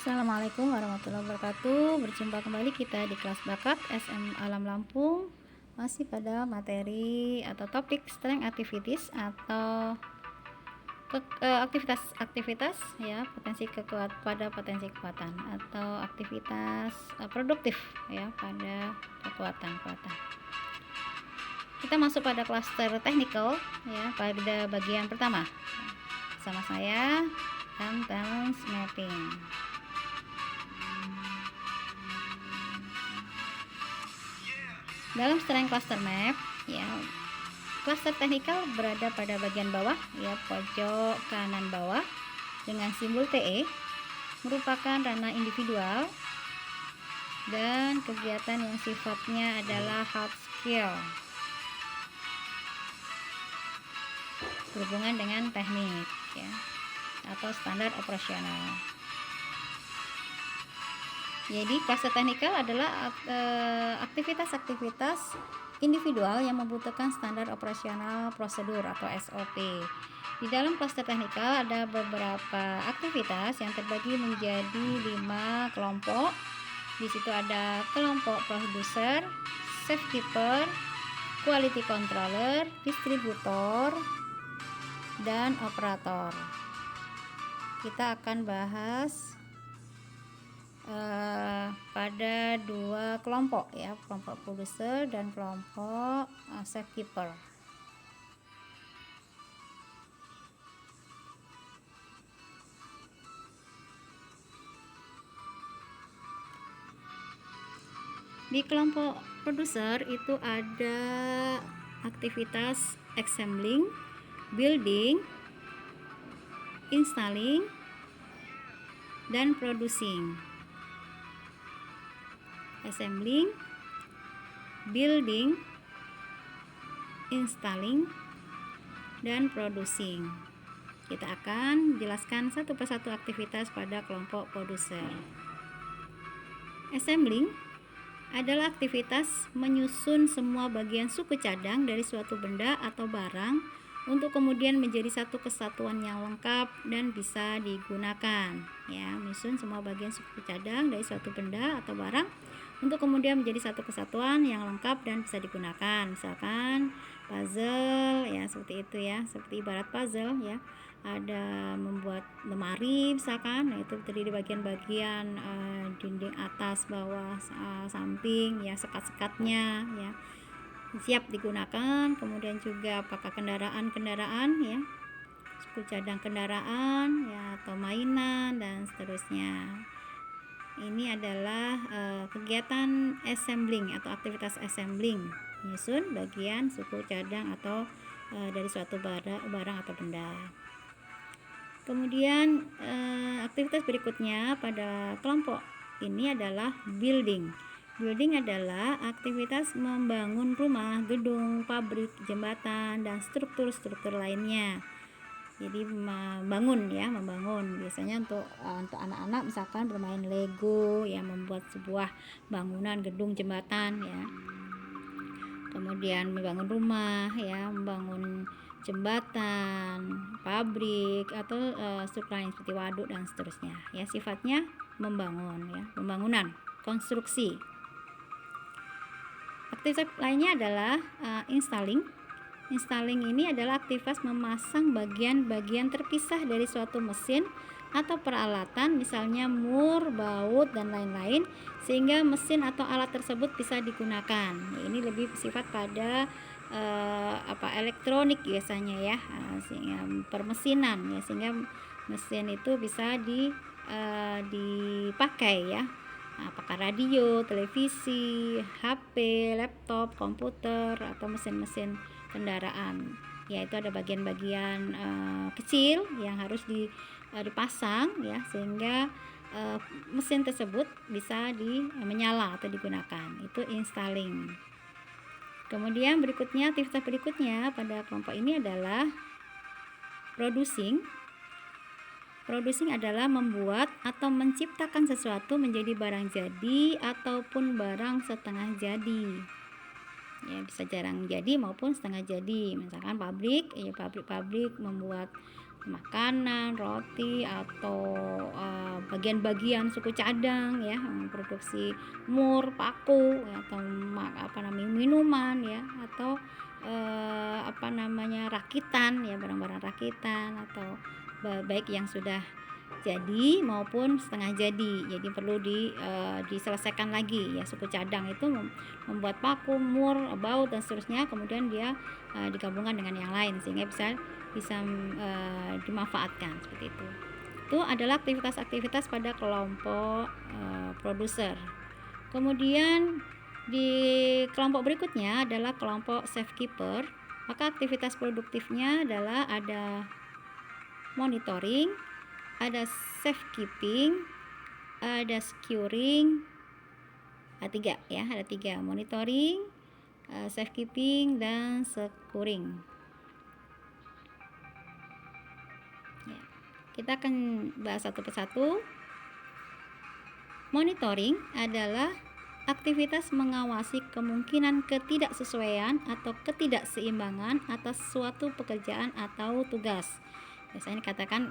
Assalamualaikum warahmatullahi wabarakatuh. Berjumpa kembali kita di kelas bakat SM Alam Lampung, masih pada materi atau topik strength activities atau aktivitas ya, potensi kekuatan atau aktivitas produktif ya pada kekuatan. Kita masuk pada klaster technical ya, pada bagian pertama. Sama saya balance mapping. Dalam strength cluster map ya, cluster technical berada pada bagian bawah ya, pojok kanan bawah dengan simbol TE, merupakan ranah individual dan kegiatan yang sifatnya adalah hard skill berhubungan dengan teknik ya, atau standar operasional. Jadi cluster technical adalah aktivitas-aktivitas individual yang membutuhkan standar operasional prosedur atau SOP. Di dalam cluster technical ada beberapa aktivitas yang terbagi menjadi 5 kelompok. Di situ ada kelompok producer, safekeeper, quality controller, distributor, dan operator. Kita akan bahas pada 2 kelompok ya, kelompok producer dan kelompok safekeeper. Di kelompok producer itu ada aktivitas assembling, building, installing, dan producing. Assembling, building, installing, dan producing. Kita akan jelaskan satu persatu aktivitas pada kelompok producer. Assembling adalah aktivitas menyusun semua bagian suku cadang dari suatu benda atau barang untuk kemudian menjadi satu kesatuan yang lengkap dan bisa digunakan ya, menyusun semua bagian suku cadang dari suatu benda atau barang untuk kemudian menjadi satu kesatuan yang lengkap dan bisa digunakan. Misalkan puzzle ya, seperti itu ya, seperti ibarat puzzle ya, ada membuat lemari misalkan, nah itu terdiri bagian-bagian dinding atas, bawah, samping ya, sekat-sekatnya ya, siap digunakan. Kemudian juga apakah kendaraan ya, suku cadang kendaraan ya, atau mainan dan seterusnya. Ini adalah kegiatan assembling atau aktivitas assembling, menyusun bagian suku cadang atau dari suatu barang atau benda. Kemudian aktivitas berikutnya pada kelompok ini adalah building. Building adalah aktivitas membangun rumah, gedung, pabrik, jembatan, dan struktur-struktur lainnya. Jadi membangun biasanya untuk anak-anak misalkan bermain Lego ya, membuat sebuah bangunan, gedung, jembatan ya. Kemudian membangun rumah ya, membangun jembatan, pabrik, atau struktur lain seperti waduk dan seterusnya ya, sifatnya membangun ya, pembangunan, konstruksi. Aktivitas lainnya adalah installing. Installing ini adalah aktivitas memasang bagian-bagian terpisah dari suatu mesin atau peralatan, misalnya mur, baut, dan lain-lain, sehingga mesin atau alat tersebut bisa digunakan. Ini lebih bersifat pada elektronik biasanya ya, sehingga permesinan ya, sehingga mesin itu bisa dipakai ya. Apakah radio, televisi, HP, laptop, komputer, atau mesin-mesin kendaraan ya, itu ada bagian-bagian kecil yang harus dipasang ya, sehingga mesin tersebut bisa menyala atau digunakan. Itu installing. Kemudian aktivitas berikutnya pada kelompok ini adalah producing. Producing adalah membuat atau menciptakan sesuatu menjadi barang jadi ataupun barang setengah jadi ya, bisa jarang jadi maupun setengah jadi. Misalkan pabrik membuat makanan, roti, atau bagian-bagian suku cadang ya, produksi mur, paku ya, atau minuman ya, atau rakitan ya, barang-barang rakitan, atau baik yang sudah jadi maupun setengah jadi perlu diselesaikan lagi ya. Suku cadang itu membuat paku, mur, baut dan seterusnya, kemudian dia digabungkan dengan yang lain sehingga bisa dimanfaatkan seperti itu. Itu adalah aktivitas-aktivitas pada kelompok produser. Kemudian di kelompok berikutnya adalah kelompok safekeeper. Maka aktivitas produktifnya adalah ada monitoring, ada safekeeping, ada securing. Ada tiga: monitoring, safekeeping, dan securing. Ya, kita akan bahas satu persatu. Monitoring adalah aktivitas mengawasi kemungkinan ketidaksesuaian atau ketidakseimbangan atas suatu pekerjaan atau tugas. Biasanya dikatakan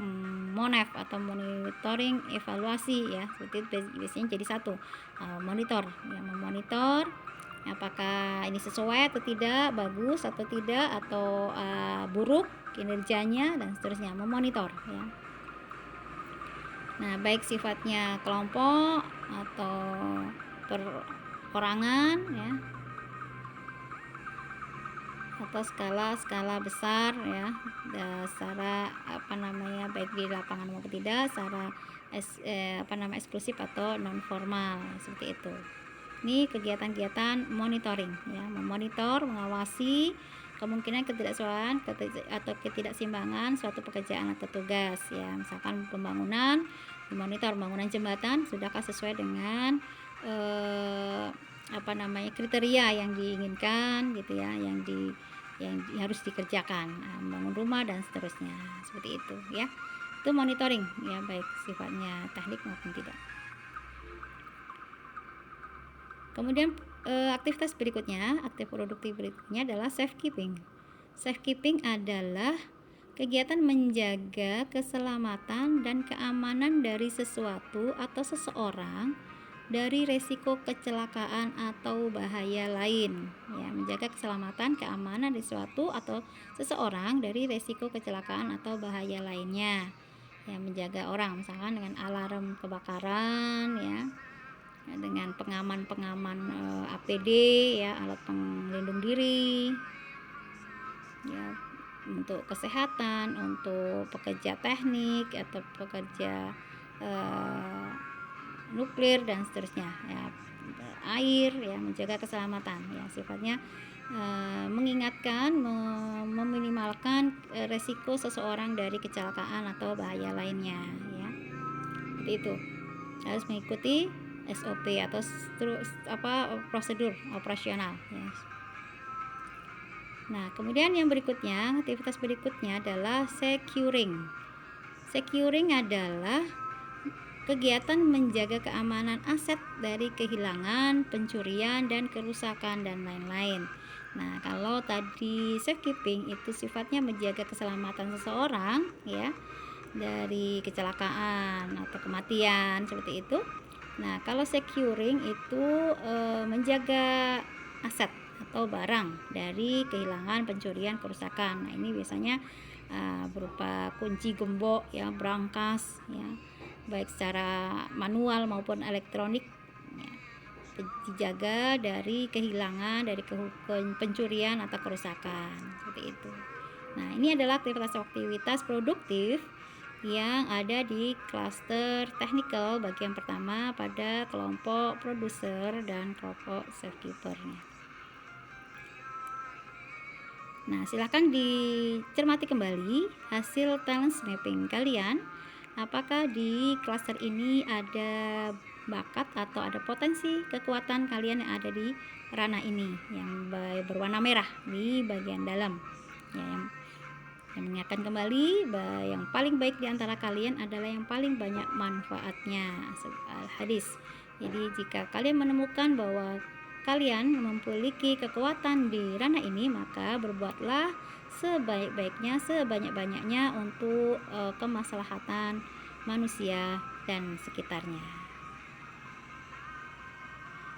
MONEV atau monitoring evaluasi ya. Seperti itu biasanya jadi satu. Monitor ya, memonitor apakah ini sesuai atau tidak, bagus atau tidak, atau buruk kinerjanya dan seterusnya, memonitor ya. Nah, baik sifatnya kelompok atau perorangan ya, atau skala besar ya, secara baik di lapangan maupun tidak, secara eksklusif atau non formal seperti itu. Ini kegiatan-kegiatan monitoring ya, memonitor, mengawasi kemungkinan ketidaksesuaian atau ketidakseimbangan suatu pekerjaan atau tugas ya. Misalkan pembangunan, dimonitor pembangunan jembatan sudahkah sesuai dengan kriteria yang diinginkan gitu ya, yang harus dikerjakan, membangun rumah dan seterusnya, seperti itu ya. Itu monitoring ya, baik sifatnya teknik maupun tidak. Kemudian aktivitas produktif berikutnya adalah safekeeping. Safekeeping adalah kegiatan menjaga keselamatan dan keamanan dari sesuatu atau seseorang dari resiko kecelakaan atau bahaya lain ya. Menjaga keselamatan, keamanan dari sesuatu atau seseorang dari resiko kecelakaan atau bahaya lainnya ya. Menjaga orang misalkan dengan alarm kebakaran ya, dengan pengaman APD ya, alat pelindung diri ya, untuk kesehatan, untuk pekerja teknik atau pekerja nuklir dan seterusnya ya, air ya, menjaga keselamatan ya, sifatnya mengingatkan, meminimalkan resiko seseorang dari kecelakaan atau bahaya lainnya ya. Seperti itu, harus mengikuti SOP atau prosedur operasional ya. Nah, kemudian yang berikutnya, aktivitas berikutnya adalah securing. Securing adalah kegiatan menjaga keamanan aset dari kehilangan, pencurian, dan kerusakan dan lain-lain. Nah, kalau tadi safekeeping itu sifatnya menjaga keselamatan seseorang ya, dari kecelakaan atau kematian seperti itu. Nah, kalau securing itu menjaga aset atau barang dari kehilangan, pencurian, kerusakan. Nah, ini biasanya berupa kunci gembok ya, brankas ya, baik secara manual maupun elektronik ya, dijaga dari kehilangan, dari pencurian atau kerusakan seperti itu. Nah, ini adalah aktivitas produktif yang ada di klaster technical bagian pertama pada kelompok produser dan kelompok safekeeper-nya. Nah, silahkan dicermati kembali hasil talent mapping kalian. Apakah di klaster ini ada bakat atau ada potensi kekuatan kalian yang ada di ranah ini yang berwarna merah di bagian dalam ya, yang mengingatkan kembali bahwa yang paling baik di antara kalian adalah yang paling banyak manfaatnya, hadis. Jadi jika kalian menemukan bahwa kalian memiliki kekuatan di ranah ini, maka berbuatlah sebaik-baiknya, sebanyak-banyaknya untuk kemaslahatan manusia dan sekitarnya.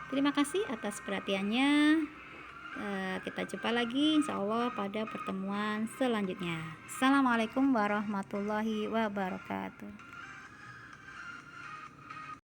Terima kasih atas perhatiannya. Kita jumpa lagi insya Allah pada pertemuan selanjutnya. Assalamualaikum warahmatullahi wabarakatuh.